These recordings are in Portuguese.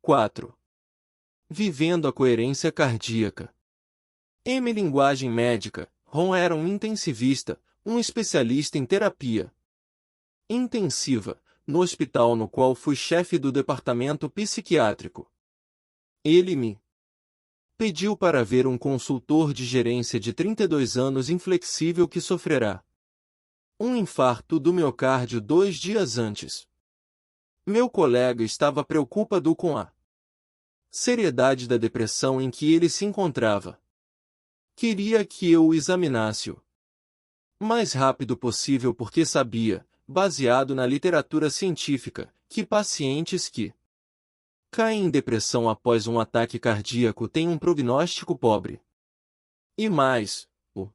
4. Vivendo a coerência cardíaca. Em linguagem médica, Ron era um intensivista, um especialista em terapia intensiva, no hospital no qual fui chefe do departamento psiquiátrico. Ele me pediu para ver um consultor de gerência de 32 anos inflexível que sofrerá um infarto do miocárdio 2 dias antes. Meu colega estava preocupado com a seriedade da depressão em que ele se encontrava. Queria que eu o examinasse o mais rápido possível porque sabia, baseado na literatura científica, que pacientes que caem em depressão após um ataque cardíaco têm um prognóstico pobre. E mais, o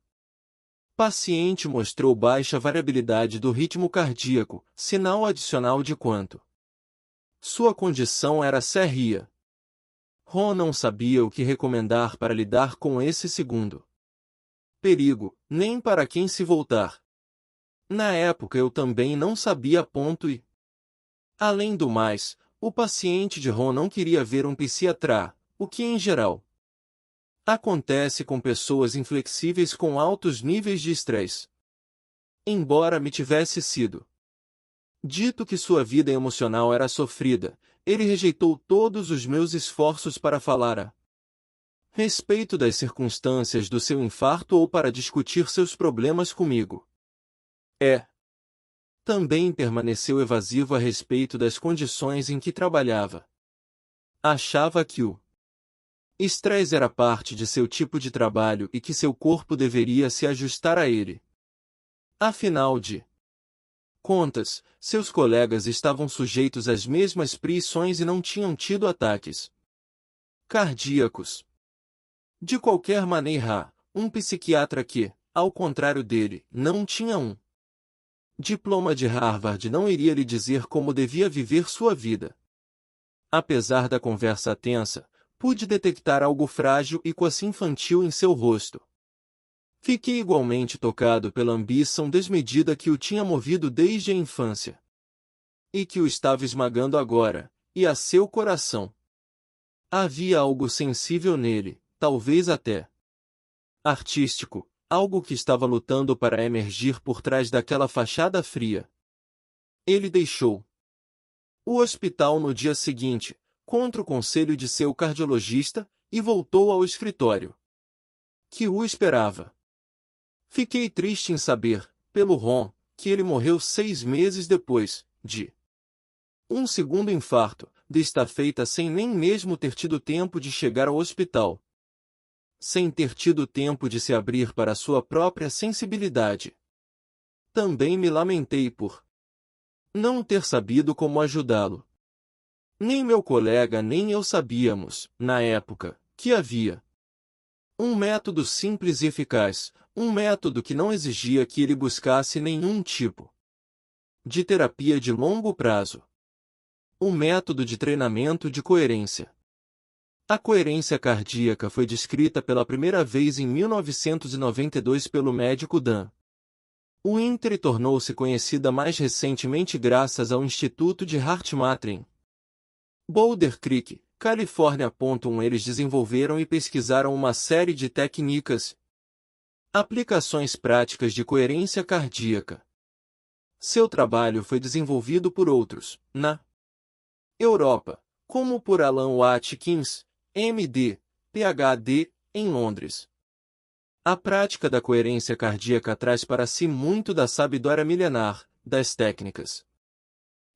paciente mostrou baixa variabilidade do ritmo cardíaco, sinal adicional de quanto sua condição era séria. Ron não sabia o que recomendar para lidar com esse segundo perigo, nem para quem se voltar. Na época eu também não sabia. E, além do mais, o paciente de Ron não queria ver um psiquiatra, o que em geral acontece com pessoas inflexíveis com altos níveis de estresse. Embora me tivesse sido dito que sua vida emocional era sofrida, ele rejeitou todos os meus esforços para falar a respeito das circunstâncias do seu infarto ou para discutir seus problemas comigo. Também permaneceu evasivo a respeito das condições em que trabalhava. Achava que o estresse era parte de seu tipo de trabalho e que seu corpo deveria se ajustar a ele. Afinal de contas, seus colegas estavam sujeitos às mesmas pressões e não tinham tido ataques cardíacos. De qualquer maneira, um psiquiatra que, ao contrário dele, não tinha um diploma de Harvard não iria lhe dizer como devia viver sua vida. Apesar da conversa tensa, pude detectar algo frágil e quase infantil em seu rosto. Fiquei igualmente tocado pela ambição desmedida que o tinha movido desde a infância. E que o estava esmagando agora, e a seu coração. Havia algo sensível nele, talvez até artístico, algo que estava lutando para emergir por trás daquela fachada fria. Ele deixou o hospital no dia seguinte, contra o conselho de seu cardiologista, e voltou ao escritório que o esperava. Fiquei triste em saber, pelo Ron, que ele morreu 6 meses depois de um segundo infarto, desta feita sem nem mesmo ter tido tempo de chegar ao hospital. Sem ter tido tempo de se abrir para sua própria sensibilidade. Também me lamentei por não ter sabido como ajudá-lo. Nem meu colega nem eu sabíamos, na época, que havia um método simples e eficaz, um método que não exigia que ele buscasse nenhum tipo de terapia de longo prazo. Um método de treinamento de coerência. A coerência cardíaca foi descrita pela primeira vez em 1992 pelo médico Dan Winter e tornou-se conhecida mais recentemente graças ao Instituto de HeartMath em Boulder Creek, Califórnia. Eles desenvolveram e pesquisaram uma série de técnicas, aplicações práticas de coerência cardíaca. Seu trabalho foi desenvolvido por outros, na Europa, como por Alan Watkins, M.D., Ph.D., em Londres. A prática da coerência cardíaca traz para si muito da sabedoria milenar, das técnicas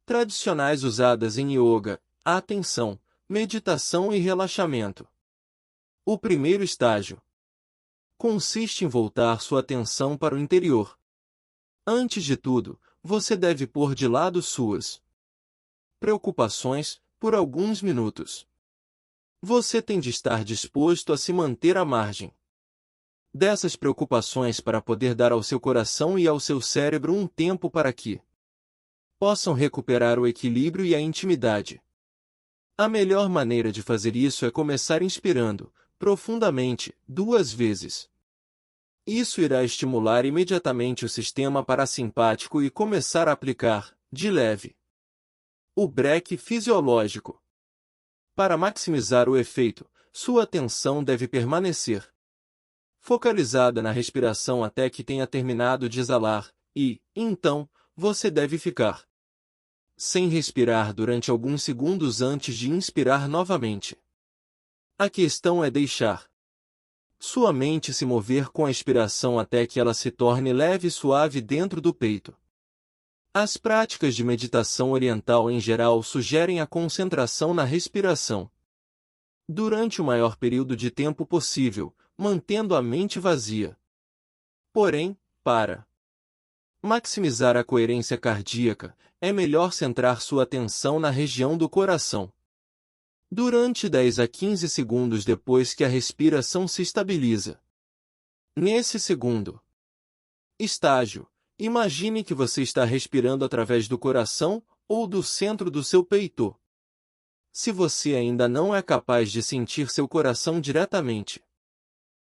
tradicionais usadas em yoga, atenção, meditação e relaxamento. O primeiro estágio consiste em voltar sua atenção para o interior. Antes de tudo, você deve pôr de lado suas preocupações, por alguns minutos. Você tem de estar disposto a se manter à margem dessas preocupações para poder dar ao seu coração e ao seu cérebro um tempo para que possam recuperar o equilíbrio e a intimidade. A melhor maneira de fazer isso é começar inspirando, profundamente, 2 vezes. Isso irá estimular imediatamente o sistema parasimpático e começar a aplicar, de leve, o breque fisiológico. Para maximizar o efeito, sua atenção deve permanecer focalizada na respiração até que tenha terminado de exalar, e, então, você deve ficar sem respirar durante alguns segundos antes de inspirar novamente. A questão é deixar sua mente se mover com a expiração até que ela se torne leve e suave dentro do peito. As práticas de meditação oriental em geral sugerem a concentração na respiração durante o maior período de tempo possível, mantendo a mente vazia. Porém, para maximizar a coerência cardíaca, é melhor centrar sua atenção na região do coração. Durante 10 a 15 segundos depois que a respiração se estabiliza. Nesse segundo estágio, imagine que você está respirando através do coração ou do centro do seu peito. Se você ainda não é capaz de sentir seu coração diretamente,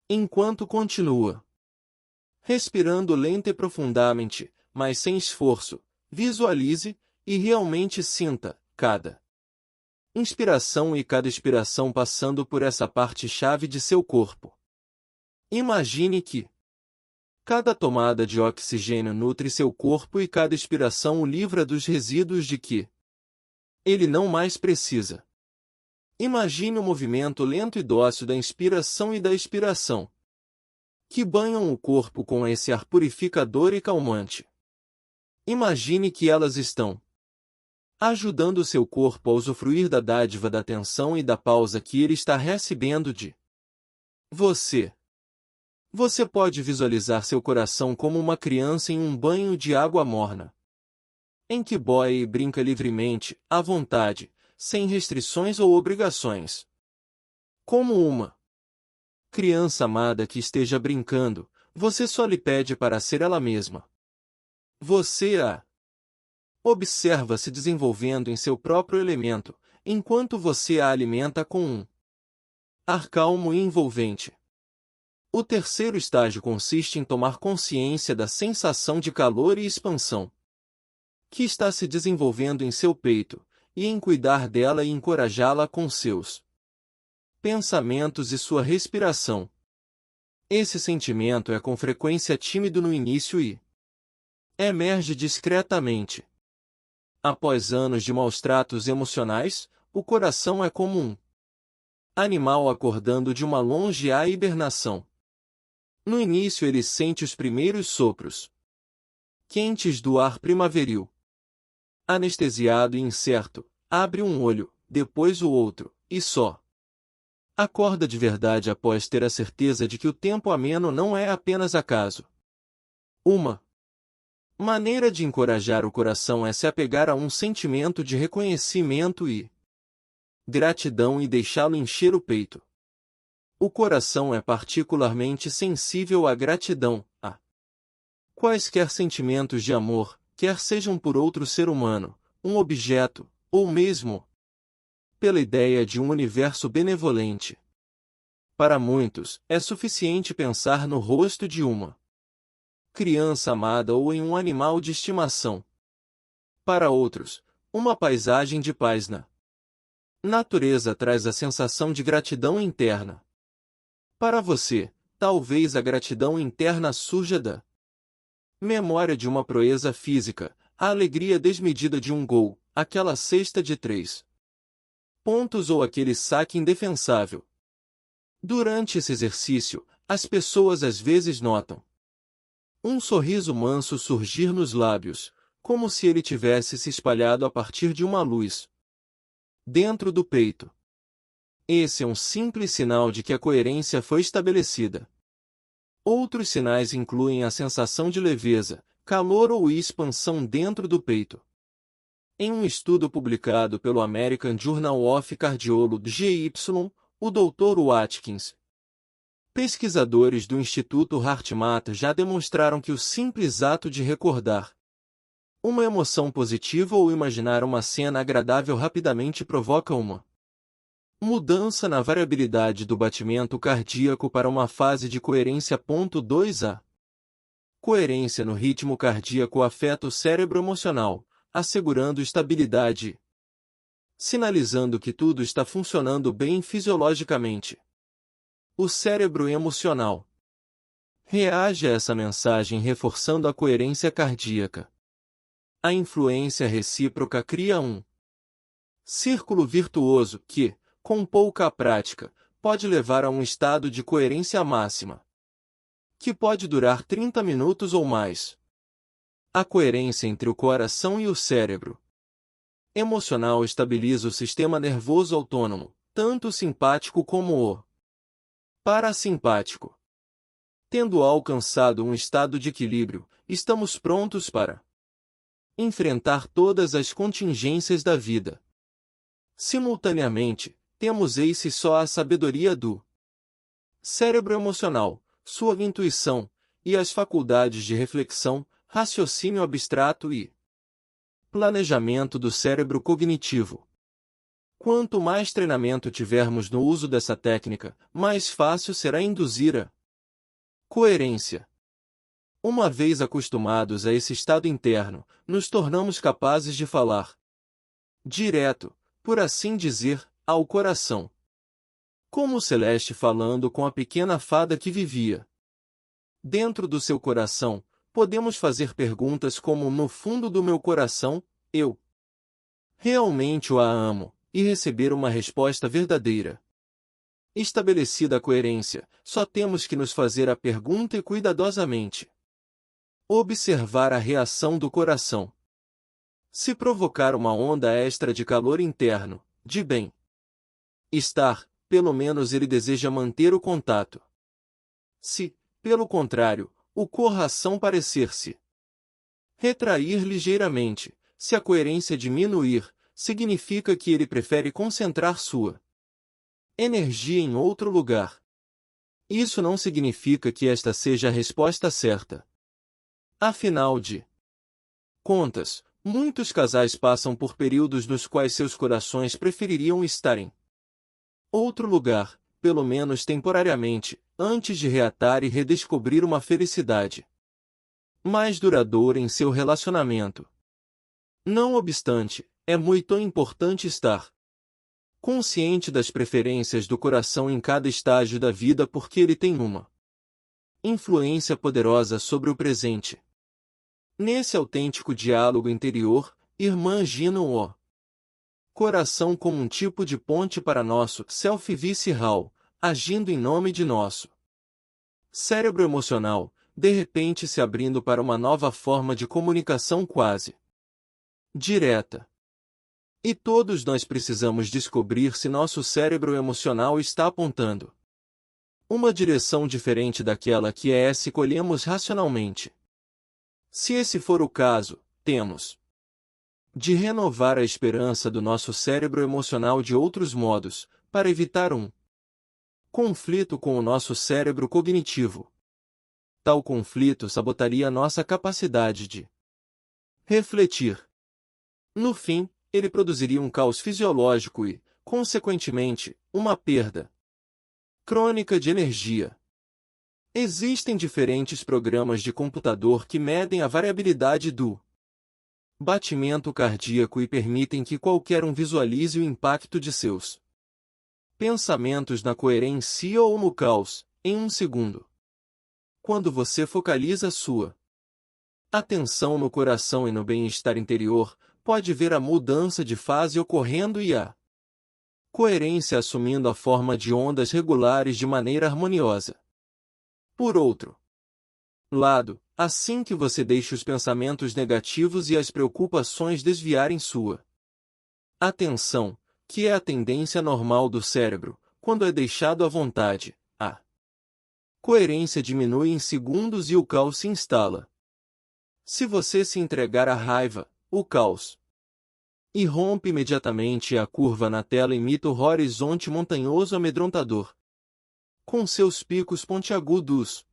enquanto continua respirando lenta e profundamente, mas sem esforço, visualize e realmente sinta cada inspiração e cada expiração passando por essa parte-chave de seu corpo. Imagine que cada tomada de oxigênio nutre seu corpo e cada expiração o livra dos resíduos de que ele não mais precisa. Imagine o movimento lento e dócil da inspiração e da expiração, que banham o corpo com esse ar purificador e calmante. Imagine que elas estão ajudando seu corpo a usufruir da dádiva da atenção e da pausa que ele está recebendo de você. Você pode visualizar seu coração como uma criança em um banho de água morna, em que boia e brinca livremente, à vontade, sem restrições ou obrigações. Como uma criança amada que esteja brincando, você só lhe pede para ser ela mesma. Você a observa se desenvolvendo em seu próprio elemento, enquanto você a alimenta com um ar calmo e envolvente. O terceiro estágio consiste em tomar consciência da sensação de calor e expansão que está se desenvolvendo em seu peito, e em cuidar dela e encorajá-la com seus pensamentos e sua respiração. Esse sentimento é com frequência tímido no início e emerge discretamente. Após anos de maus tratos emocionais, o coração é como um animal acordando de uma longa hibernação. No início ele sente os primeiros sopros quentes do ar primaveril. Anestesiado e incerto, abre um olho, depois o outro, e só acorda de verdade após ter a certeza de que o tempo ameno não é apenas acaso. Uma maneira de encorajar o coração é se apegar a um sentimento de reconhecimento e gratidão e deixá-lo encher o peito. O coração é particularmente sensível à gratidão, a quaisquer sentimentos de amor, quer sejam por outro ser humano, um objeto, ou mesmo pela ideia de um universo benevolente. Para muitos, é suficiente pensar no rosto de uma criança amada ou em um animal de estimação. Para outros, uma paisagem de paz na natureza traz a sensação de gratidão interna. Para você, talvez a gratidão interna surja da memória de uma proeza física, a alegria desmedida de um gol, aquela cesta de 3 pontos ou aquele saque indefensável. Durante esse exercício, as pessoas às vezes notam um sorriso manso surgir nos lábios, como se ele tivesse se espalhado a partir de uma luz dentro do peito. Esse é um simples sinal de que a coerência foi estabelecida. Outros sinais incluem a sensação de leveza, calor ou expansão dentro do peito. Em um estudo publicado pelo American Journal of Cardiology, o Dr. Watkins, pesquisadores do Instituto HeartMath já demonstraram que o simples ato de recordar uma emoção positiva ou imaginar uma cena agradável rapidamente provoca uma mudança na variabilidade do batimento cardíaco para uma fase de coerência. 2a. Coerência no ritmo cardíaco afeta o cérebro emocional, assegurando estabilidade e sinalizando que tudo está funcionando bem fisiologicamente. O cérebro emocional reage a essa mensagem reforçando a coerência cardíaca. A influência recíproca cria um círculo virtuoso que, com pouca prática, pode levar a um estado de coerência máxima, que pode durar 30 minutos ou mais. A coerência entre o coração e o cérebro emocional estabiliza o sistema nervoso autônomo, tanto o simpático como o parasimpático. Tendo alcançado um estado de equilíbrio, estamos prontos para enfrentar todas as contingências da vida. Simultaneamente, temos eis só a sabedoria do cérebro emocional, sua intuição, e as faculdades de reflexão, raciocínio abstrato e planejamento do cérebro cognitivo. Quanto mais treinamento tivermos no uso dessa técnica, mais fácil será induzir a coerência. Uma vez acostumados a esse estado interno, nos tornamos capazes de falar direto, por assim dizer, ao coração. Como o Celeste falando com a pequena fada que vivia dentro do seu coração, podemos fazer perguntas como: no fundo do meu coração, eu realmente a amo, e receber uma resposta verdadeira. Estabelecida a coerência, só temos que nos fazer a pergunta e cuidadosamente observar a reação do coração. Se provocar uma onda extra de calor interno, de bem-estar, pelo menos ele deseja manter o contato. Se, pelo contrário, o coração parecer-se retrair ligeiramente, se a coerência diminuir, significa que ele prefere concentrar sua energia em outro lugar. Isso não significa que esta seja a resposta certa. Afinal de contas, muitos casais passam por períodos nos quais seus corações prefeririam estar em outro lugar, pelo menos temporariamente, antes de reatar e redescobrir uma felicidade mais duradoura em seu relacionamento. Não obstante, é muito importante estar consciente das preferências do coração em cada estágio da vida, porque ele tem uma influência poderosa sobre o presente. Nesse autêntico diálogo interior, irmã Gina, o coração como um tipo de ponte para nosso self-visceral, agindo em nome de nosso cérebro emocional, de repente se abrindo para uma nova forma de comunicação quase direta. E todos nós precisamos descobrir se nosso cérebro emocional está apontando uma direção diferente daquela que escolhemos racionalmente. Se esse for o caso, temos de renovar a esperança do nosso cérebro emocional de outros modos, para evitar um conflito com o nosso cérebro cognitivo. Tal conflito sabotaria nossa capacidade de refletir. No fim, ele produziria um caos fisiológico e, consequentemente, uma perda crônica de energia. Existem diferentes programas de computador que medem a variabilidade do batimento cardíaco e permitem que qualquer um visualize o impacto de seus pensamentos na coerência ou no caos, em um segundo. Quando você focaliza sua atenção no coração e no bem-estar interior, pode ver a mudança de fase ocorrendo e a coerência assumindo a forma de ondas regulares de maneira harmoniosa. Por outro lado, assim que você deixa os pensamentos negativos e as preocupações desviarem sua atenção, que é a tendência normal do cérebro, quando é deixado à vontade, a coerência diminui em segundos e o caos se instala. Se você se entregar à raiva, o caos irrompe imediatamente e a curva na tela imita o horizonte montanhoso amedrontador, com seus picos pontiagudos.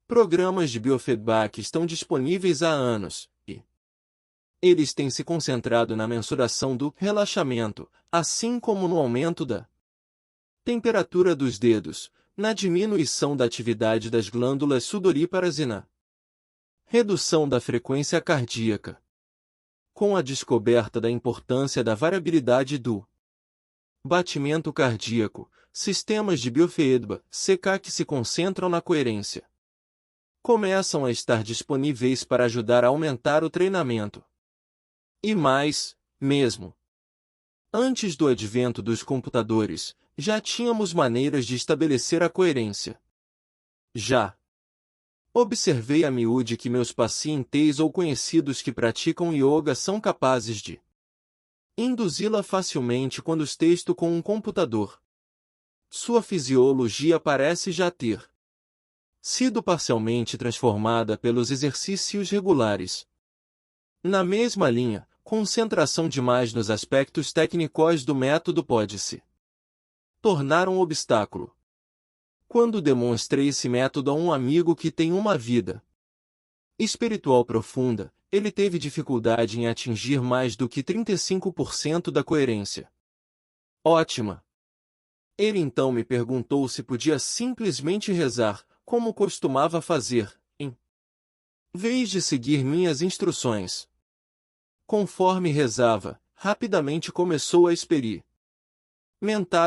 Programas de biofeedback estão disponíveis há anos, e eles têm se concentrado na mensuração do relaxamento, assim como no aumento da temperatura dos dedos, na diminuição da atividade das glândulas sudoríparas e na redução da frequência cardíaca. Com a descoberta da importância da variabilidade do batimento cardíaco, sistemas de biofeedback (CK) que se concentram na coerência começam a estar disponíveis para ajudar a aumentar o treinamento. E mais, mesmo antes do advento dos computadores, já tínhamos maneiras de estabelecer a coerência. Já observei a miúde que meus pacientes ou conhecidos que praticam yoga são capazes de induzi-la facilmente quando os texto com um computador. Sua fisiologia parece já ter sido parcialmente transformada pelos exercícios regulares. Na mesma linha, concentração demais nos aspectos técnicos do método pode se tornar um obstáculo. Quando demonstrei esse método a um amigo que tem uma vida espiritual profunda, ele teve dificuldade em atingir mais do que 35% da coerência ótima. Ele então me perguntou se podia simplesmente rezar, como costumava fazer, em vez de seguir minhas instruções. Conforme rezava, rapidamente começou a experimentar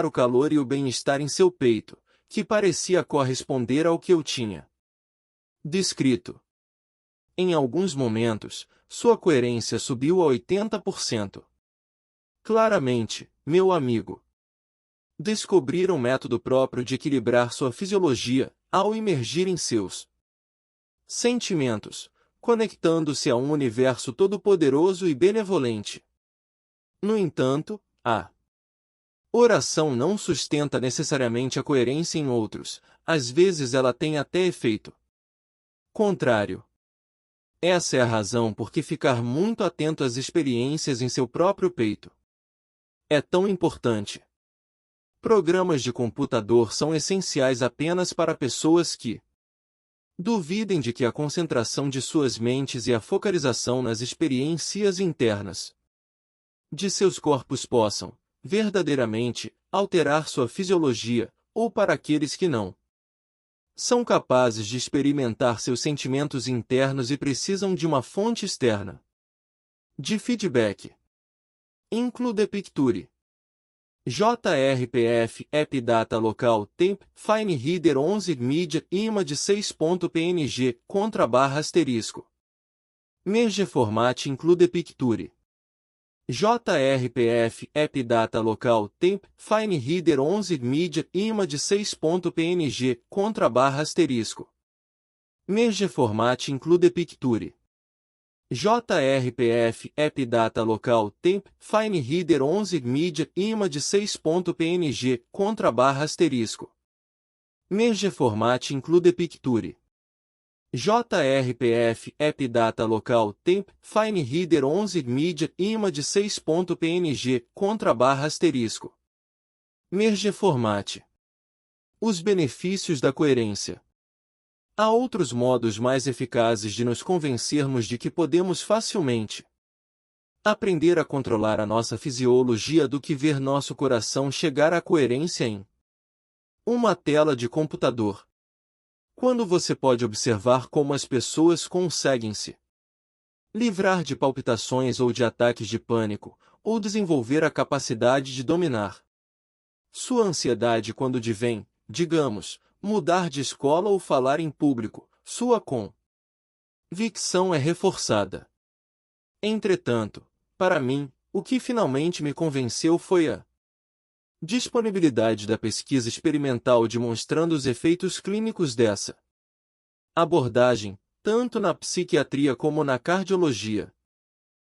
o calor e o bem-estar em seu peito, que parecia corresponder ao que eu tinha descrito. Em alguns momentos, sua coerência subiu a 80%. Claramente, meu amigo descobrir um método próprio de equilibrar sua fisiologia, ao imergir em seus sentimentos, conectando-se a um universo todo-poderoso e benevolente. No entanto, a oração não sustenta necessariamente a coerência em outros, às vezes ela tem até efeito contrário. Essa é a razão por que ficar muito atento às experiências em seu próprio peito é tão importante. Programas de computador são essenciais apenas para pessoas que duvidem de que a concentração de suas mentes e a focalização nas experiências internas de seus corpos possam, verdadeiramente, alterar sua fisiologia, ou para aqueles que não são capazes de experimentar seus sentimentos internos e precisam de uma fonte externa de feedback. Include Picture. JRPF, App Data Local, Temp, Fine Reader 11 Media, Image 6.png, ***. Merge Format Include Picture. JRPF, App Data Local, Temp, Fine Reader 11 Media, Image 6.png, ***. Merge Format Include Picture. JRPF, App Data Local, Temp, Fine Reader 11 Media, Image 6.png, ***. Merge Format Include Picture. JRPF, App Data Local, Temp, Fine Reader 11 Media, Image 6.png, ***. Merge Format. Os benefícios da coerência. Há outros modos mais eficazes de nos convencermos de que podemos facilmente aprender a controlar a nossa fisiologia do que ver nosso coração chegar à coerência em uma tela de computador. Quando você pode observar como as pessoas conseguem se livrar de palpitações ou de ataques de pânico, ou desenvolver a capacidade de dominar sua ansiedade quando devem, digamos, mudar de escola ou falar em público, sua convicção é reforçada. Entretanto, para mim, o que finalmente me convenceu foi a disponibilidade da pesquisa experimental demonstrando os efeitos clínicos dessa abordagem, tanto na psiquiatria como na cardiologia.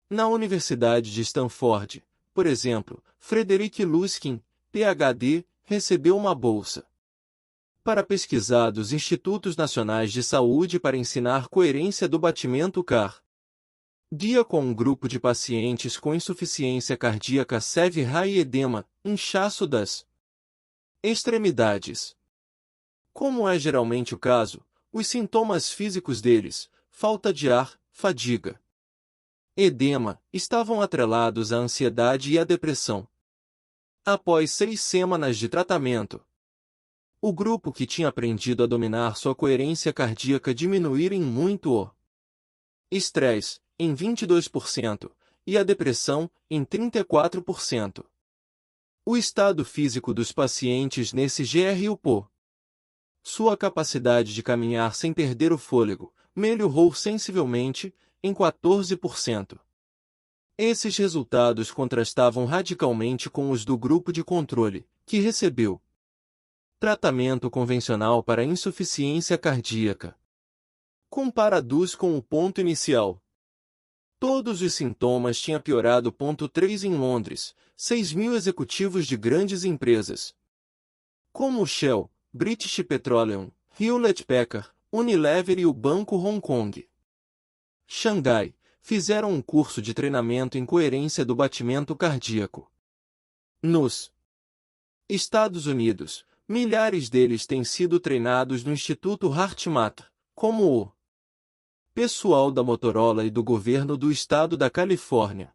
Na Universidade de Stanford, por exemplo, Frederic Luskin, Ph.D., recebeu uma bolsa para pesquisar dos Institutos Nacionais de Saúde para ensinar coerência do batimento cardíaco com um grupo de pacientes com insuficiência cardíaca severa e edema, inchaço das extremidades. Como é geralmente o caso, os sintomas físicos deles, falta de ar, fadiga, edema, estavam atrelados à ansiedade e à depressão. Após 6 semanas de tratamento, o grupo que tinha aprendido a dominar sua coerência cardíaca diminuíra em muito o estresse, em 22%, e a depressão, em 34%. O estado físico dos pacientes nesse GRUPO. Sua capacidade de caminhar sem perder o fôlego melhorou sensivelmente, em 14%. Esses resultados contrastavam radicalmente com os do grupo de controle, que recebeu tratamento convencional para insuficiência cardíaca. Comparados com o ponto inicial. Todos os sintomas tinham piorado. 3 Em Londres, 6.000 executivos de grandes empresas, como o Shell, British Petroleum, Hewlett Packard, Unilever e o Banco Hong Kong, Xangai, fizeram um curso de treinamento em coerência do batimento cardíaco. Nos Estados Unidos, milhares deles têm sido treinados no Instituto HeartMath, como o pessoal da Motorola e do governo do estado da Califórnia.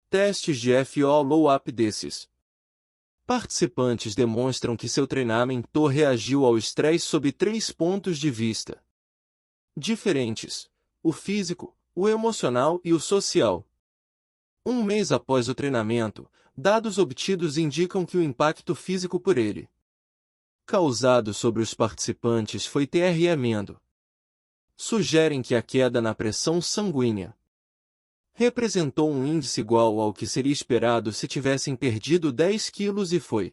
Testes de follow-up desses participantes demonstram que seu treinamento reagiu ao estresse sob 3 pontos de vista diferentes: o físico, o emocional e o social. Um mês após o treinamento, dados obtidos indicam que o impacto físico por ele causado sobre os participantes foi tremendo. Sugerem que a queda na pressão sanguínea representou um índice igual ao que seria esperado se tivessem perdido 10 quilos e foi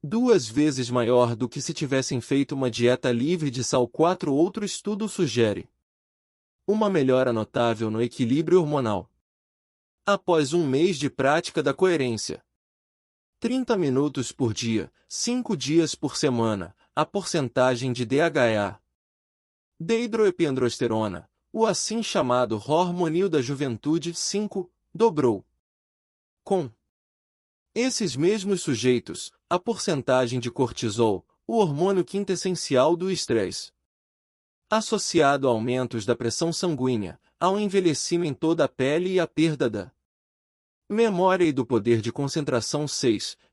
2 vezes maior do que se tivessem feito uma dieta livre de sal. Outro estudo sugere uma melhora notável no equilíbrio hormonal após um mês de prática da coerência. 30 minutos por dia, 5 dias por semana, a porcentagem de DHA, dehidroepiandrosterona, o assim chamado hormônio da juventude, dobrou. Com esses mesmos sujeitos, a porcentagem de cortisol, o hormônio quintessencial do estresse, associado a aumentos da pressão sanguínea, ao envelhecimento da pele e à perda da memória e do poder de concentração,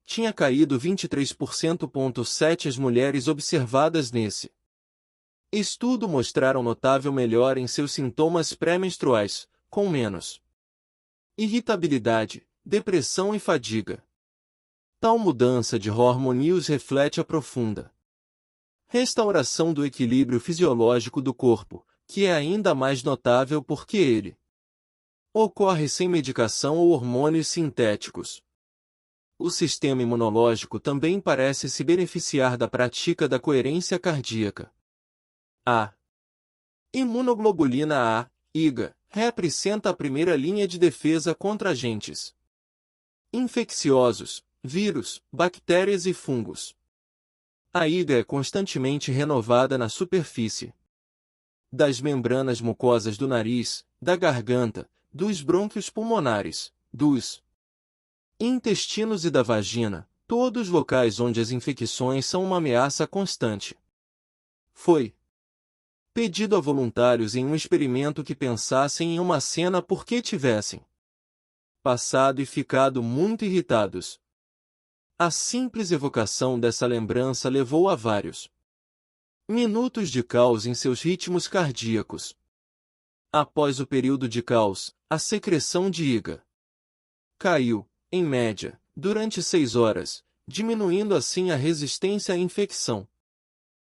tinha caído 23%. 7 As mulheres observadas nesse estudo mostraram notável melhora em seus sintomas pré-menstruais, com menos irritabilidade, depressão e fadiga. Tal mudança de hormônios reflete a profunda restauração do equilíbrio fisiológico do corpo, que é ainda mais notável porque ele ocorre sem medicação ou hormônios sintéticos. O sistema imunológico também parece se beneficiar da prática da coerência cardíaca. A imunoglobulina A, IgA, representa a primeira linha de defesa contra agentes infecciosos, vírus, bactérias e fungos. A IgA é constantemente renovada na superfície das membranas mucosas do nariz, da garganta, dos brônquios pulmonares, dos intestinos e da vagina, todos locais onde as infecções são uma ameaça constante. Foi pedido a voluntários em um experimento que pensassem em uma cena porque tivessem passado e ficado muito irritados. A simples evocação dessa lembrança levou a vários minutos de caos em seus ritmos cardíacos. Após o período de caos, a secreção de IgA caiu, em média, durante 6 horas, diminuindo assim a resistência à infecção.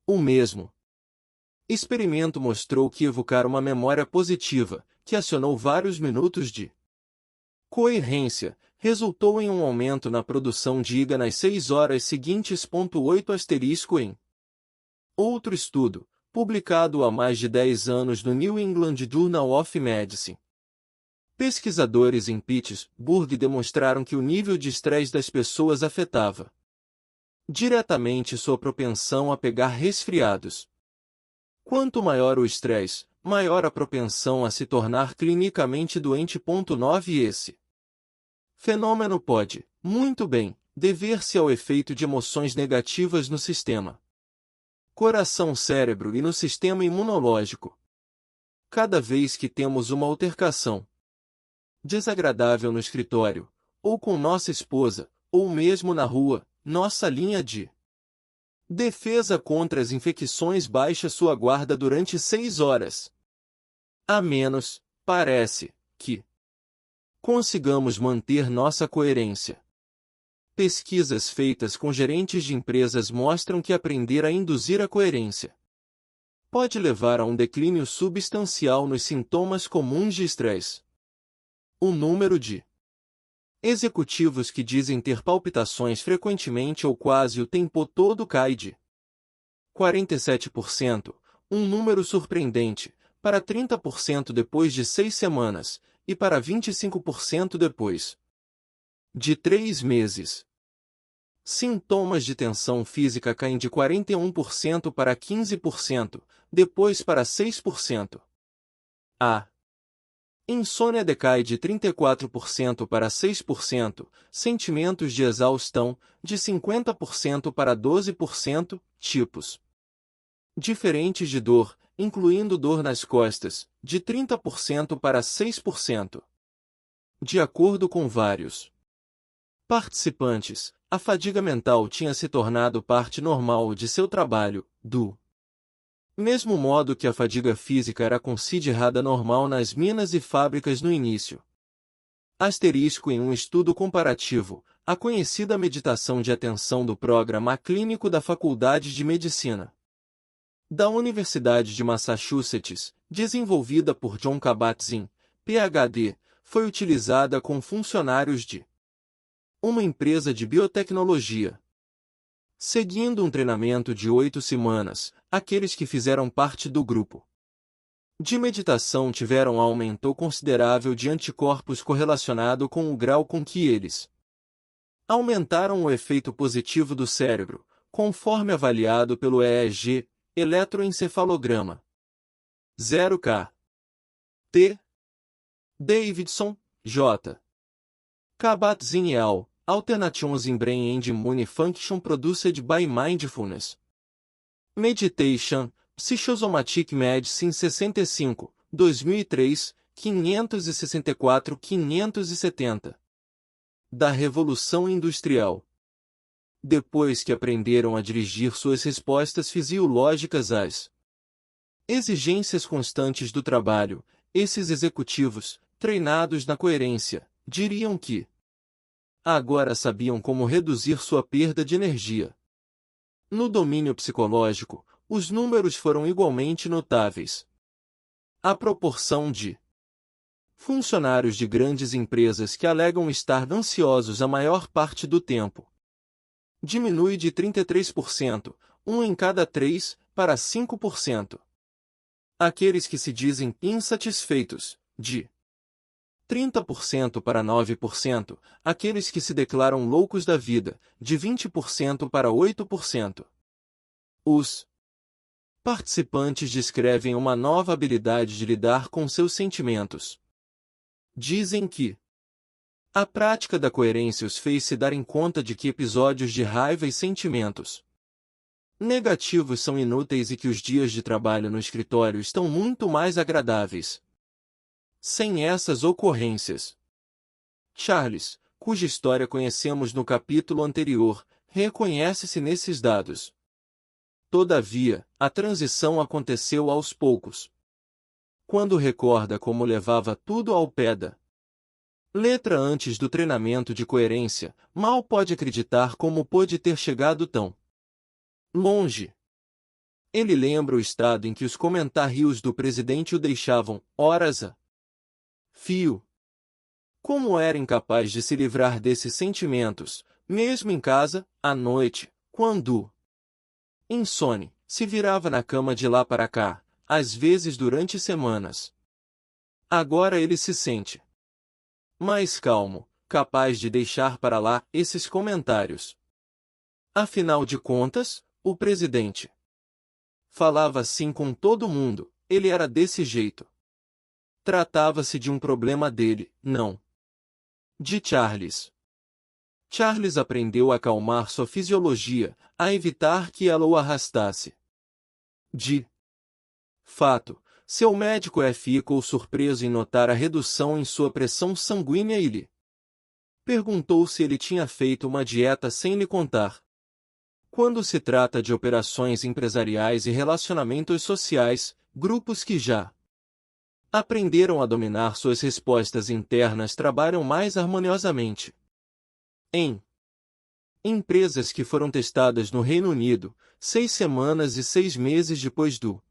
O mesmo experimento mostrou que evocar uma memória positiva, que acionou vários minutos de coerência, resultou em um aumento na produção de IgA nas 6 horas seguintes. 8 Em outro estudo, publicado há mais de 10 anos no New England Journal of Medicine, pesquisadores em Pittsburgh demonstraram que o nível de estresse das pessoas afetava diretamente sua propensão a pegar resfriados. Quanto maior o estresse, maior a propensão a se tornar clinicamente doente. 9 Esse fenômeno pode, muito bem, dever-se ao efeito de emoções negativas no sistema coração-cérebro e no sistema imunológico. Cada vez que temos uma altercação desagradável no escritório, ou com nossa esposa, ou mesmo na rua, nossa linha de defesa contra as infecções baixa sua guarda durante 6 horas. A menos, parece, que consigamos manter nossa coerência. Pesquisas feitas com gerentes de empresas mostram que aprender a induzir a coerência pode levar a um declínio substancial nos sintomas comuns de estresse. O número de executivos que dizem ter palpitações frequentemente ou quase o tempo todo cai de 47%, um número surpreendente, para 30% depois de 6 semanas, e para 25% depois de 3 meses. Sintomas de tensão física caem de 41% para 15%, depois para 6%. A insônia decai de 34% para 6%, sentimentos de exaustão, de 50% para 12%, tipos diferentes de dor, incluindo dor nas costas, de 30% para 6%. De acordo com vários participantes, a fadiga mental tinha se tornado parte normal de seu trabalho, do mesmo modo que a fadiga física era considerada normal nas minas e fábricas no início. Asterisco em um estudo comparativo, a conhecida meditação de atenção do programa clínico da Faculdade de Medicina da Universidade de Massachusetts, desenvolvida por John Kabat-Zinn, Ph.D., foi utilizada com funcionários de uma empresa de biotecnologia. Seguindo um treinamento de 8 semanas, aqueles que fizeram parte do grupo de meditação tiveram um aumento considerável de anticorpos correlacionado com o grau com que eles aumentaram o efeito positivo do cérebro, conforme avaliado pelo EEG, eletroencefalograma. 0K. T. Davidson, J. Kabat-Zinn et al. Alternations in Brain and Immune Function Produced by Mindfulness. Meditation, Psychosomatic Medicine 65, 2003, 564-570. Da Revolução Industrial. Depois que aprenderam a dirigir suas respostas fisiológicas às exigências constantes do trabalho, esses executivos, treinados na coerência, diriam que agora sabiam como reduzir sua perda de energia. No domínio psicológico, os números foram igualmente notáveis. A proporção de funcionários de grandes empresas que alegam estar ansiosos a maior parte do tempo diminui de 33%, um em cada 3, para 5%. Aqueles que se dizem insatisfeitos, de 30% para 9%, aqueles que se declaram loucos da vida, de 20% para 8%. Os participantes descrevem uma nova habilidade de lidar com seus sentimentos. Dizem que a prática da coerência os fez se darem conta de que episódios de raiva e sentimentos negativos são inúteis e que os dias de trabalho no escritório estão muito mais agradáveis sem essas ocorrências. Charles, cuja história conhecemos no capítulo anterior, reconhece-se nesses dados. Todavia, a transição aconteceu aos poucos. Quando recorda como levava tudo ao pé da letra antes do treinamento de coerência, mal pode acreditar como pôde ter chegado tão longe. Ele lembra o estado em que os comentários do presidente o deixavam, horas a fio. Como era incapaz de se livrar desses sentimentos, mesmo em casa, à noite, quando insone, se virava na cama de lá para cá, às vezes durante semanas. Agora ele se sente mais calmo, capaz de deixar para lá esses comentários. Afinal de contas, o presidente falava assim com todo mundo, ele era desse jeito. Tratava-se de um problema dele, não de Charles. Charles aprendeu a acalmar sua fisiologia, a evitar que ela o arrastasse. De fato, seu médico ficou surpreso em notar a redução em sua pressão sanguínea e lhe perguntou se ele tinha feito uma dieta sem lhe contar. Quando se trata de operações empresariais e relacionamentos sociais, grupos que já Aprenderam a dominar suas respostas internas, trabalham mais harmoniosamente. Em empresas que foram testadas no Reino Unido, 6 semanas e 6 meses depois do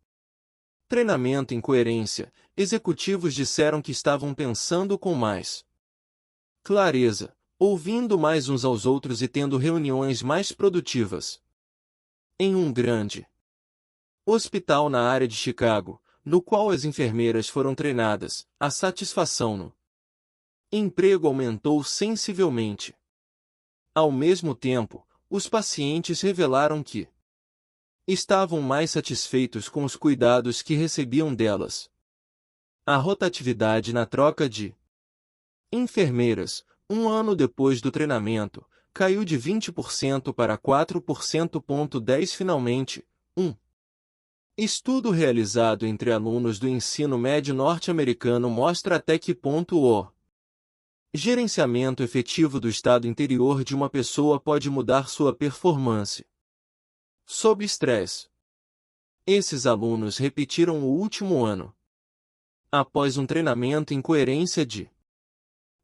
treinamento em coerência, executivos disseram que estavam pensando com mais clareza, ouvindo mais uns aos outros e tendo reuniões mais produtivas. Em um grande hospital na área de Chicago, no qual as enfermeiras foram treinadas, a satisfação no emprego aumentou sensivelmente. Ao mesmo tempo, os pacientes revelaram que estavam mais satisfeitos com os cuidados que recebiam delas. A rotatividade na troca de enfermeiras, um ano depois do treinamento, caiu de 20% para 4%. Finalmente, um estudo realizado entre alunos do ensino médio norte-americano mostra até que ponto o gerenciamento efetivo do estado interior de uma pessoa pode mudar sua performance sob estresse. Esses alunos repetiram o último ano. Após um treinamento em coerência de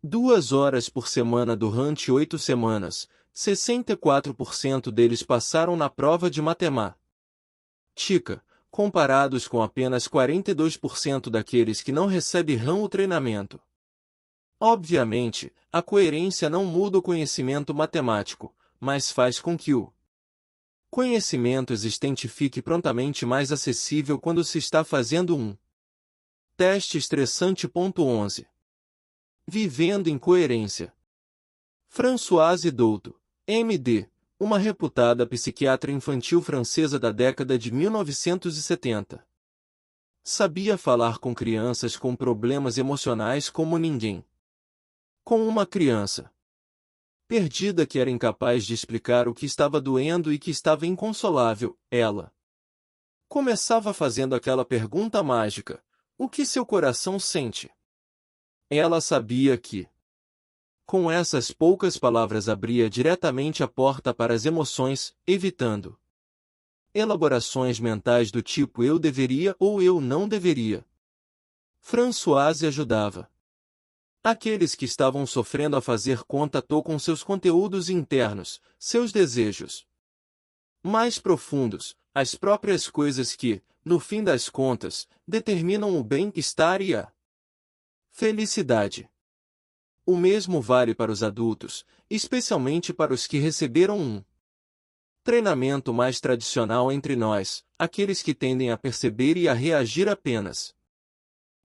2 horas por semana durante 8 semanas, 64% deles passaram na prova de matemática, comparados com apenas 42% daqueles que não receberão o treinamento. Obviamente, a coerência não muda o conhecimento matemático, mas faz com que o conhecimento existente fique prontamente mais acessível quando se está fazendo um teste estressante. 11. Vivendo em coerência. Françoise Douto, M.D., uma reputada psiquiatra infantil francesa da década de 1970. Sabia falar com crianças com problemas emocionais como ninguém. Com uma criança perdida que era incapaz de explicar o que estava doendo e que estava inconsolável, ela começava fazendo aquela pergunta mágica: o que seu coração sente? Ela sabia que, com essas poucas palavras, abria diretamente a porta para as emoções, evitando elaborações mentais do tipo eu deveria ou eu não deveria. Françoise ajudava aqueles que estavam sofrendo a fazer conta com seus conteúdos internos, seus desejos mais profundos, as próprias coisas que, no fim das contas, determinam o bem-estar e a felicidade. O mesmo vale para os adultos, especialmente para os que receberam um treinamento mais tradicional entre nós, aqueles que tendem a perceber e a reagir apenas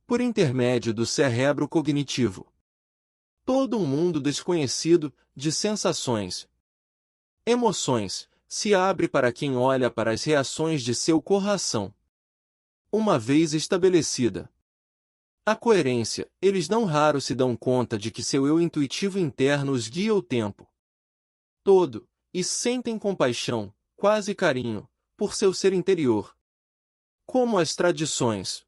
por intermédio do cérebro cognitivo. Todo um mundo desconhecido, de sensações, emoções, se abre para quem olha para as reações de seu coração. Uma vez estabelecida a coerência, eles não raro se dão conta de que seu eu intuitivo interno os guia o tempo todo, e sentem compaixão, quase carinho, por seu ser interior. Como as tradições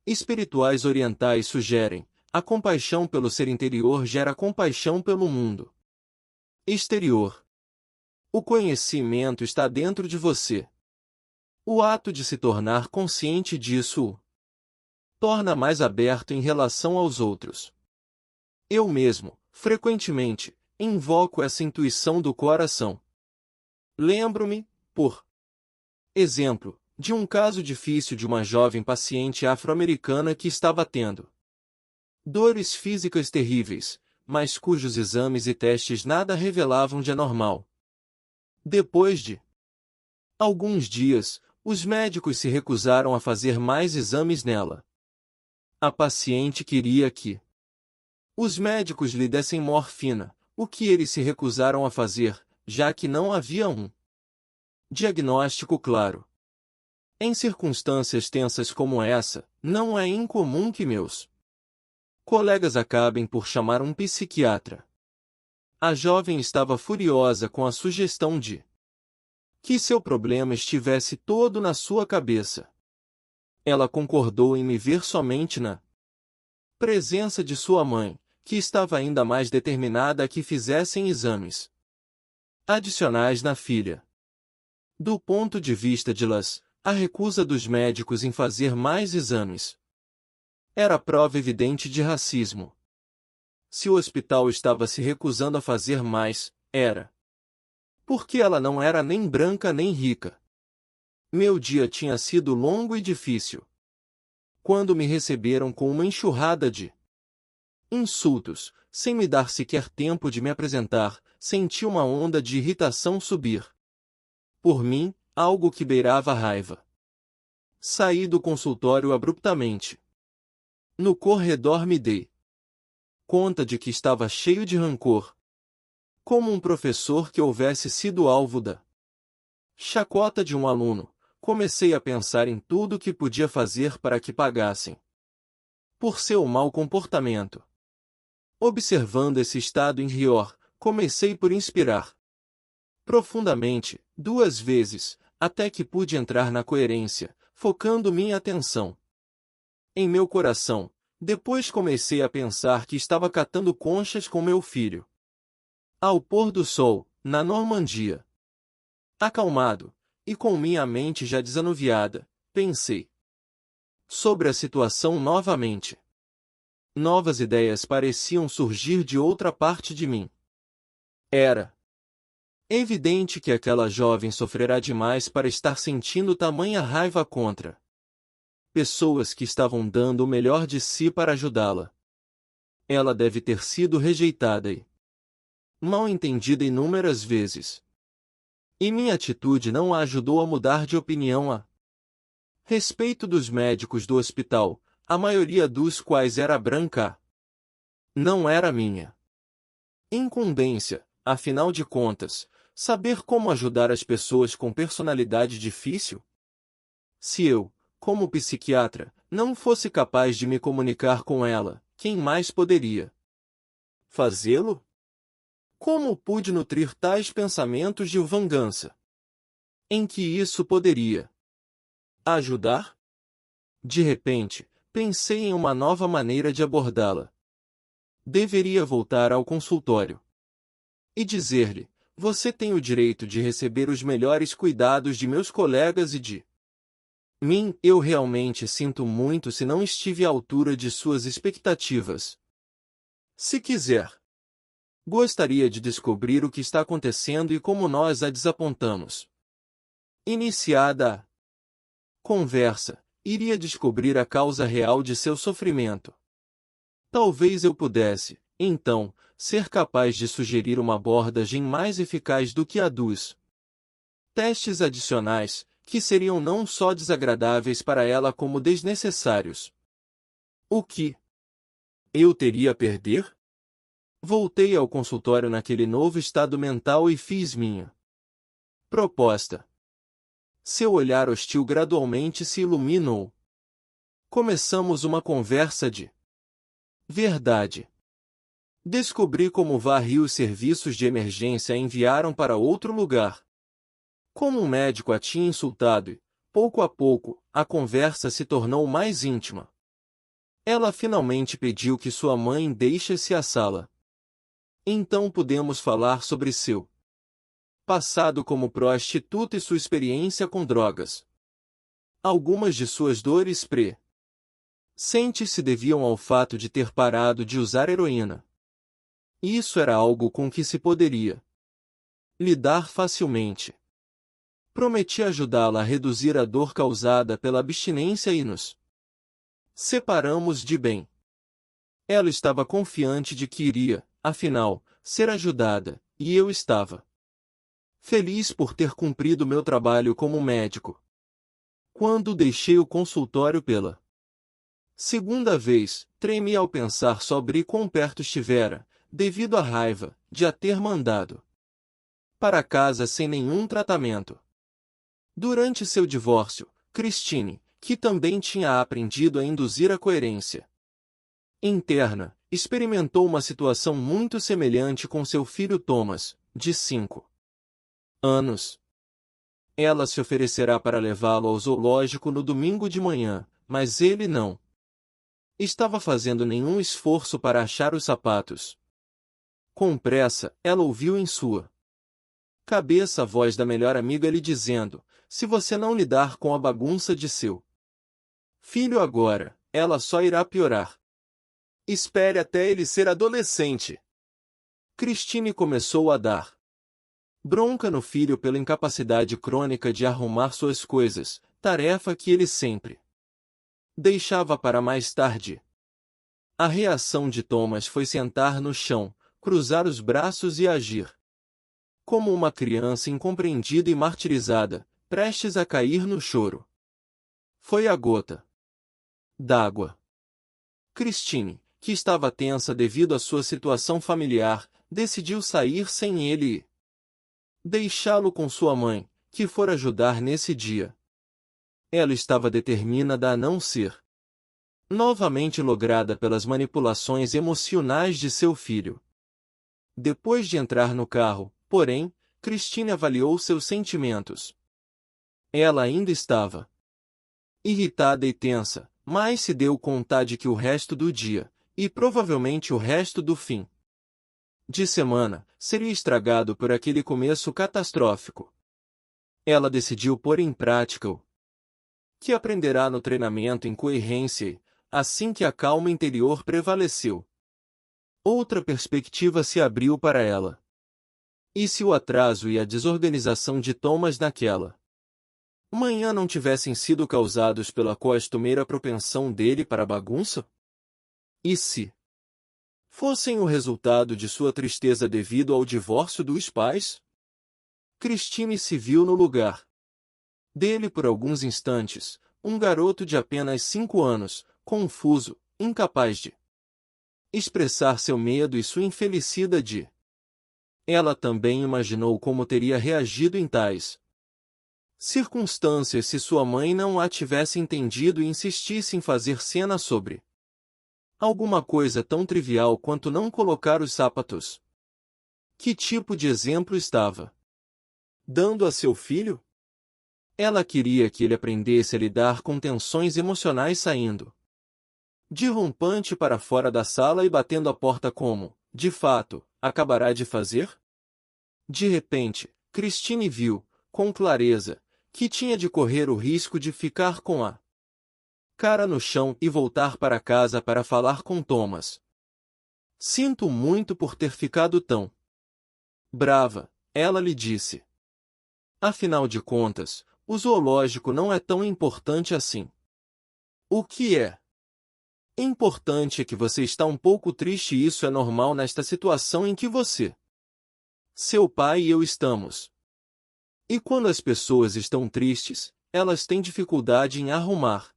espirituais orientais sugerem, a compaixão pelo ser interior gera compaixão pelo mundo exterior. O conhecimento está dentro de você. O ato de se tornar consciente disso o torna mais aberto em relação aos outros. Eu mesmo, frequentemente, invoco essa intuição do coração. Lembro-me, por exemplo, de um caso difícil de uma jovem paciente afro-americana que estava tendo dores físicas terríveis, mas cujos exames e testes nada revelavam de anormal. Depois de alguns dias, os médicos se recusaram a fazer mais exames nela. A paciente queria que os médicos lhe dessem morfina, o que eles se recusaram a fazer, já que não havia um diagnóstico claro. Em circunstâncias tensas como essa, não é incomum que meus colegas acabem por chamar um psiquiatra. A jovem estava furiosa com a sugestão de que seu problema estivesse todo na sua cabeça. Ela concordou em me ver somente na presença de sua mãe, que estava ainda mais determinada a que fizessem exames adicionais na filha. Do ponto de vista de Las, a recusa dos médicos em fazer mais exames Era prova evidente de racismo. Se o hospital estava se recusando a fazer mais, era porque ela não era nem branca nem rica. Meu dia tinha sido longo e difícil. Quando me receberam com uma enxurrada de insultos, sem me dar sequer tempo de me apresentar, senti uma onda de irritação subir. Por mim, algo que beirava a raiva. Saí do consultório abruptamente. No corredor me dei conta de que estava cheio de rancor. Como um professor que houvesse sido alvo da chacota de um aluno, comecei a pensar em tudo o que podia fazer para que pagassem por seu mau comportamento. Observando esse estado interior, comecei por inspirar profundamente, 2 vezes, até que pude entrar na coerência, focando minha atenção em meu coração. Depois comecei a pensar que estava catando conchas com meu filho. Ao pôr do sol, na Normandia. Acalmado, e com minha mente já desanuviada, pensei sobre a situação novamente. Novas ideias pareciam surgir de outra parte de mim. Era evidente que aquela jovem sofrerá demais para estar sentindo tamanha raiva contra pessoas que estavam dando o melhor de si para ajudá-la. Ela deve ter sido rejeitada e mal entendida inúmeras vezes. E minha atitude não a ajudou a mudar de opinião a respeito dos médicos do hospital, a maioria dos quais era branca. Não era minha incumbência, afinal de contas, saber como ajudar as pessoas com personalidade difícil? Se eu, como psiquiatra, não fosse capaz de me comunicar com ela, quem mais poderia fazê-lo? Como pude nutrir tais pensamentos de vingança? Em que isso poderia ajudar? De repente, pensei em uma nova maneira de abordá-la. Deveria voltar ao consultório e dizer-lhe: você tem o direito de receber os melhores cuidados de meus colegas e de mim. Eu realmente sinto muito se não estive à altura de suas expectativas. Se quiser, gostaria de descobrir o que está acontecendo e como nós a desapontamos. Iniciada a conversa, iria descobrir a causa real de seu sofrimento. Talvez eu pudesse, então, ser capaz de sugerir uma abordagem mais eficaz do que a dos testes adicionais, que seriam não só desagradáveis para ela como desnecessários. O que eu teria a perder? Voltei ao consultório naquele novo estado mental e fiz minha proposta. Seu olhar hostil gradualmente se iluminou. Começamos uma conversa de verdade. Descobri como varri os serviços de emergência a enviaram para outro lugar. Como um médico a tinha insultado e, pouco a pouco, a conversa se tornou mais íntima. Ela finalmente pediu que sua mãe deixasse a sala. Então pudemos falar sobre seu passado como prostituta e sua experiência com drogas. Algumas de suas dores presentes se deviam ao fato de ter parado de usar heroína. Isso era algo com que se poderia lidar facilmente. Prometi ajudá-la a reduzir a dor causada pela abstinência e nos separamos de bem. Ela estava confiante de que iria, afinal, ser ajudada, e eu estava feliz por ter cumprido meu trabalho como médico. Quando deixei o consultório pela segunda vez, tremi ao pensar sobre quão perto estivera, devido à raiva, de a ter mandado para casa sem nenhum tratamento. Durante seu divórcio, Christine, que também tinha aprendido a induzir a coerência interna, experimentou uma situação muito semelhante com seu filho Thomas, de 5 anos. Ela se oferecerá para levá-lo ao zoológico no domingo de manhã, mas ele não estava fazendo nenhum esforço para achar os sapatos. Com pressa, ela ouviu em sua cabeça a voz da melhor amiga lhe dizendo: se você não lidar com a bagunça de seu filho agora, ela só irá piorar. Espere até ele ser adolescente. Christine começou a dar bronca no filho pela incapacidade crônica de arrumar suas coisas, tarefa que ele sempre deixava para mais tarde. A reação de Thomas foi sentar no chão, cruzar os braços e agir como uma criança incompreendida e martirizada, prestes a cair no choro. Foi a gota d'água. Christine, que estava tensa devido à sua situação familiar, decidiu sair sem ele e deixá-lo com sua mãe, que fora ajudar nesse dia. Ela estava determinada a não ser novamente lograda pelas manipulações emocionais de seu filho. Depois de entrar no carro, porém, Christine avaliou seus sentimentos. Ela ainda estava irritada e tensa, mas se deu conta de que o resto do dia, e provavelmente o resto do fim de semana, seria estragado por aquele começo catastrófico. Ela decidiu pôr em prática o que aprenderá no treinamento em coerência e, assim que a calma interior prevaleceu, outra perspectiva se abriu para ela. E se o atraso e a desorganização de Thomas naquela manhã não tivessem sido causados pela costumeira propensão dele para a bagunça? E se fossem o resultado de sua tristeza devido ao divórcio dos pais? Christine se viu no lugar dele por alguns instantes, um garoto de apenas 5 anos, confuso, incapaz de expressar seu medo e sua infelicidade. Ela também imaginou como teria reagido em tais circunstâncias se sua mãe não a tivesse entendido e insistisse em fazer cena sobre alguma coisa tão trivial quanto não colocar os sapatos. Que tipo de exemplo estava dando a seu filho? Ela queria que ele aprendesse a lidar com tensões emocionais saindo de rompante para fora da sala e batendo a porta como, de fato, acabará de fazer? De repente, Christine viu, com clareza, que tinha de correr o risco de ficar com a cara no chão e voltar para casa para falar com Thomas. Sinto muito por ter ficado tão brava, ela lhe disse. Afinal de contas, o zoológico não é tão importante assim. O que é importante é que você está um pouco triste e isso é normal nesta situação em que você, seu pai e eu estamos. E quando as pessoas estão tristes, elas têm dificuldade em arrumar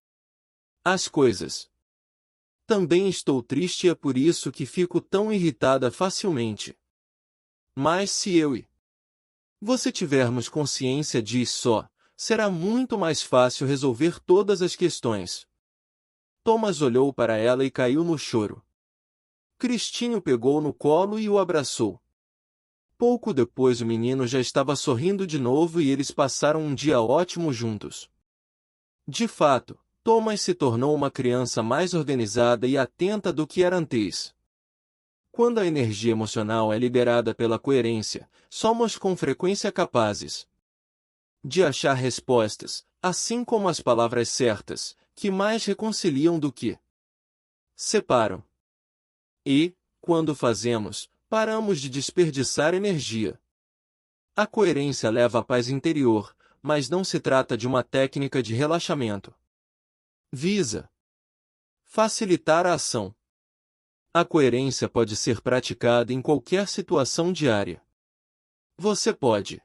as coisas. Também estou triste e é por isso que fico tão irritada facilmente. Mas se eu e você tivermos consciência disso, será muito mais fácil resolver todas as questões. Thomas olhou para ela e caiu no choro. Christine o pegou no colo e o abraçou. Pouco depois o menino já estava sorrindo de novo e eles passaram um dia ótimo juntos. De fato, Thomas se tornou uma criança mais organizada e atenta do que era antes. Quando a energia emocional é liberada pela coerência, somos com frequência capazes de achar respostas, assim como as palavras certas, que mais reconciliam do que separam. E, quando fazemos, paramos de desperdiçar energia. A coerência leva à paz interior, mas não se trata de uma técnica de relaxamento. Visa facilitar a ação. A coerência pode ser praticada em qualquer situação diária. Você pode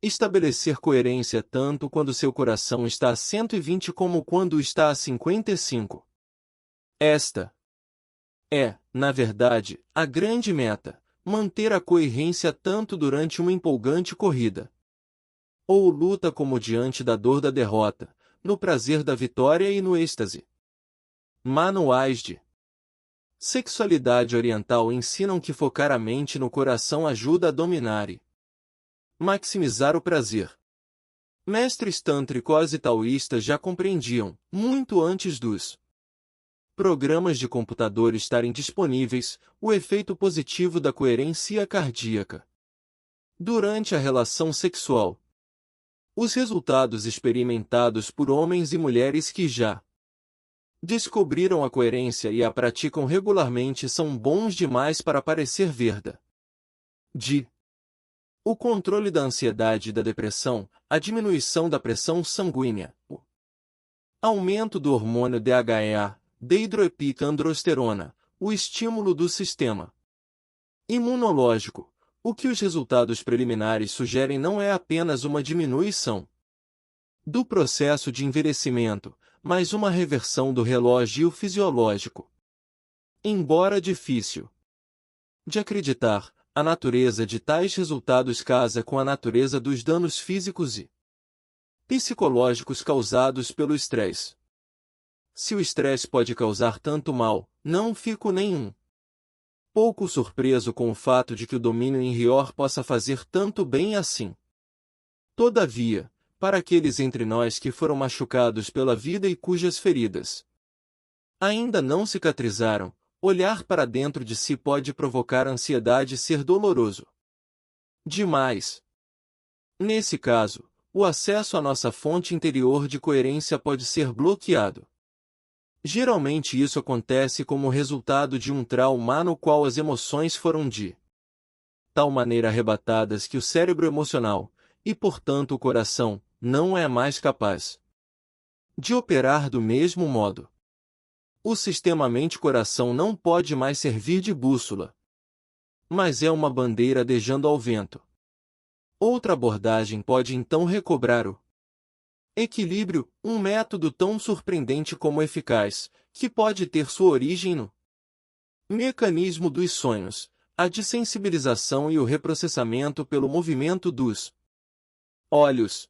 estabelecer coerência tanto quando seu coração está a 120 como quando está a 55. Esta é, na verdade, a grande meta, manter a coerência tanto durante uma empolgante corrida ou luta como diante da dor da derrota, no prazer da vitória e no êxtase. Manuais de sexualidade oriental ensinam que focar a mente no coração ajuda a dominar e maximizar o prazer. Mestres tântricos e taoístas já compreendiam, muito antes dos programas de computador estarem disponíveis, o efeito positivo da coerência cardíaca durante a relação sexual. Os resultados experimentados por homens e mulheres que já descobriram a coerência e a praticam regularmente são bons demais para parecer verdade. O controle da ansiedade e da depressão, a diminuição da pressão sanguínea, o aumento do hormônio DHEA, dehidroepiandrosterona, o estímulo do sistema imunológico. O que os resultados preliminares sugerem não é apenas uma diminuição do processo de envelhecimento, mas uma reversão do relógio fisiológico. Embora difícil de acreditar, a natureza de tais resultados casa com a natureza dos danos físicos e psicológicos causados pelo estresse. Se o estresse pode causar tanto mal, não fico nenhum pouco surpreso com o fato de que o domínio interior possa fazer tanto bem assim. Todavia, para aqueles entre nós que foram machucados pela vida e cujas feridas ainda não cicatrizaram, olhar para dentro de si pode provocar ansiedade e ser doloroso demais. Nesse caso, o acesso à nossa fonte interior de coerência pode ser bloqueado. Geralmente isso acontece como resultado de um trauma no qual as emoções foram de tal maneira arrebatadas que o cérebro emocional, e portanto o coração, não é mais capaz de operar do mesmo modo. O sistema mente-coração não pode mais servir de bússola, mas é uma bandeira dejando ao vento. Outra abordagem pode então recobrar o equilíbrio, um método tão surpreendente como eficaz, que pode ter sua origem no mecanismo dos sonhos, a dessensibilização e o reprocessamento pelo movimento dos olhos.